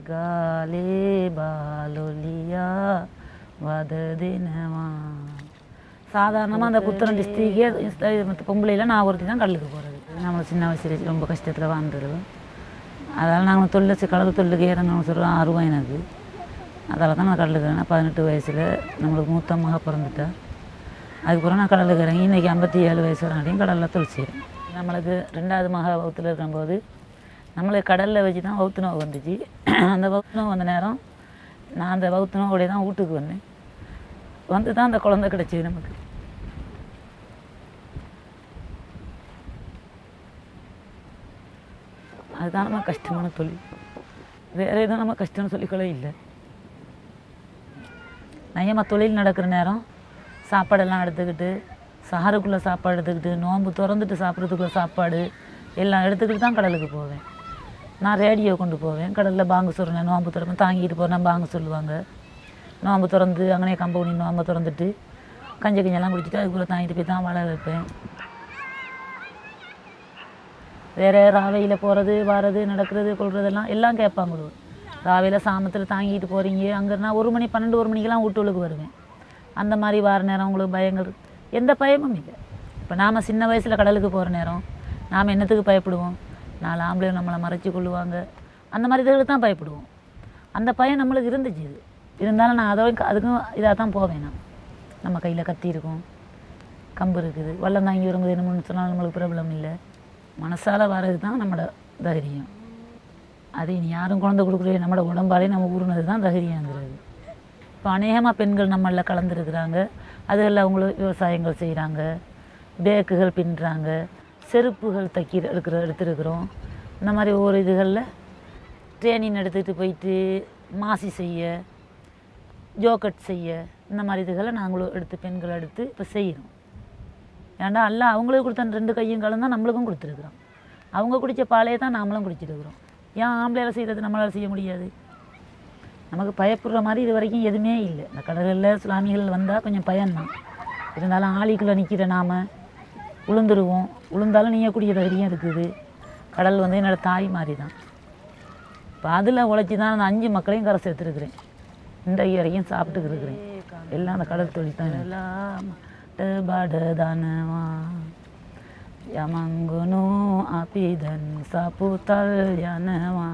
ගාලේ බාලොලියා වද දෙනවා. சாதாரணமாக அந்த புத்தளம் டிஸ்ட்ரிக்டே பொம்பளையில் நான் ஒருத்தி தான் கடலுக்கு போகிறது. நம்ம சின்ன வயசுல ரொம்ப கஷ்டத்தில் வாழ்ந்துருவோம். அதனால் நாங்கள் தொழில் கடல் தொழிலுக்கு இறங்கணும்னு சொல்கிறோம். ஆர்வம் எனக்கு. அதால் தான் நான் கடலுக்கு இறங்கினேன். 18 வயசில் நம்மளுக்கு மூத்த மக பிறந்துட்டா. அதுக்கப்புறம் நான் கடலுக்கு இறங்கி இன்றைக்கி 57 வயசு வரையும் கடலில் தொழில் செய்கிறேன். நம்மளுக்கு 2வது மக வகுத்தில் இருக்கும்போது நம்மளுக்கு கடலில் வச்சு தான் வகுத்து நோவு வந்துச்சு. அந்த வகுத்து நோவு வந்த நேரம் நான் அந்த வகுத்து நோவோடைய தான் வீட்டுக்கு வந்தேன். வந்து தான் அந்த குழந்தை கிடச்சிது நமக்கு. அதுதான் நம்ம கஷ்டமான தொழில். வேறு எதுவும் நம்ம கஷ்டம்னு சொல்லிக்கொள்ள இல்லை. நயமாக தொழில் நடக்கிற நேரம் சாப்பாடெல்லாம் எடுத்துக்கிட்டு சாருக்குள்ளே சாப்பாடு எடுத்துக்கிட்டு நோன்பு திறந்துட்டு சாப்பிட்றதுக்குள்ளே சாப்பாடு எல்லாம் எடுத்துக்கிட்டு தான் கடலுக்கு போவேன். நான் ரேடியோ கொண்டு போவேன். கடலில் பாங்கு சொல்கிறேன். நோன்பு திறப்பேன். தாங்கிட்டு போகிறேன். பாங்கு சொல்லுவாங்க. நோன்பு திறந்து அங்கனே கம்பெனி நோன்பை திறந்துட்டு கஞ்செல்லாம் குடிச்சிட்டு அதுக்குள்ளே தாங்கிட்டு போய் தான் வாழ வைப்பேன். வேறு ராவையில் போகிறது வர்றது நடக்கிறது கொள்றதெல்லாம் எல்லாம் கேட்பாங்க. ராவையில் சாமத்தில் தாங்கிட்டு போகிறீங்க அங்கே நான் 1 மணி 12 மணிக்கெல்லாம் வீட்டுக்கு வருவேன். அந்த மாதிரி வார நேரம் உங்களுக்கு பயங்கள் எந்த பயமும் இல்லை. இப்போ நாம் சின்ன வயசில் கடலுக்கு போகிற நேரம் நாம் என்னத்துக்கு பயப்படுவோம்? 4 ஆம்பளை நம்மளை மறைச்சி கொள்ளுவாங்க. அந்த மாதிரி இதுகளுக்கு தான் பயப்படுவோம். அந்த பயம் நம்மளுக்கு இருந்துச்சு. இது இருந்தாலும் நான் அதுக்கும் இதாக தான் போவேன். நம்ம கையில் கத்தி இருக்கும், கம்பு இருக்குது, வல்லம் தாங்கி வரும்போது என்னமோன்னு சொன்னால் நம்மளுக்கு ப்ராப்ளம் இல்லை. மனசால் வர்றது தான் நம்மளோட தைரியம். அது இனி யாரும் குழந்தை கொடுக்குறது நம்மளோட உடம்பாலே நம்ம ஊறுனது தான் தைரியங்கிறது. இப்போ அநேகமாக பெண்கள் நம்மளில் கலந்துருக்குறாங்க. அதில் அவங்களும் விவசாயங்கள் செய்கிறாங்க, பேக்குகள் பின்னுறாங்க, செருப்புகள் எடுத்துருக்குறோம். இந்த மாதிரி ஒவ்வொரு இதுகளில் ட்ரெயினிங் எடுத்துகிட்டு போயிட்டு மாசி செய்ய, ஜோக்கட் செய்ய, இந்த மாதிரி இதுகளை நாங்களும் எடுத்து பெண்கள் எடுத்து இப்போ செய்கிறோம். ஏன்னா எல்லாம் அவங்களுக்கு கொடுத்த 2 கையும் காலம் தான் நம்மளுக்கும் கொடுத்துருக்குறோம். அவங்க குடித்த பாலையே தான் நாமளும் குடிச்சிருக்கிறோம். ஏன் ஆம்பளையால் செய்கிறது நம்மளால் செய்ய முடியாது? நமக்கு பயப்படுற மாதிரி இது வரைக்கும் எதுவுமே இல்லை. இந்த கடலில் சுனாமிகள் வந்தால் கொஞ்சம் பயம்தான். இருந்தாலும் ஆளிக்குள்ளே நிற்கிற நாம் உளுந்துருவோம். உளுந்தாலும் நீயக்கூடிய தைரியம் இருக்குது. கடல் வந்து என்னோடய தாய் மாதிரி தான். இப்போ அதில் உழைச்சி தான் அந்த 5 மக்களையும் கரை சேர்த்துருக்குறேன். இன்றைக்கு வரைக்கும் சாப்பிட்டுக்கு இருக்கிறேன். எல்லாம் அந்த கடல் தொழில் தான். எல்லாம் பாடதானவா යමංගුණු අපි දැන් සපුතල් යනවා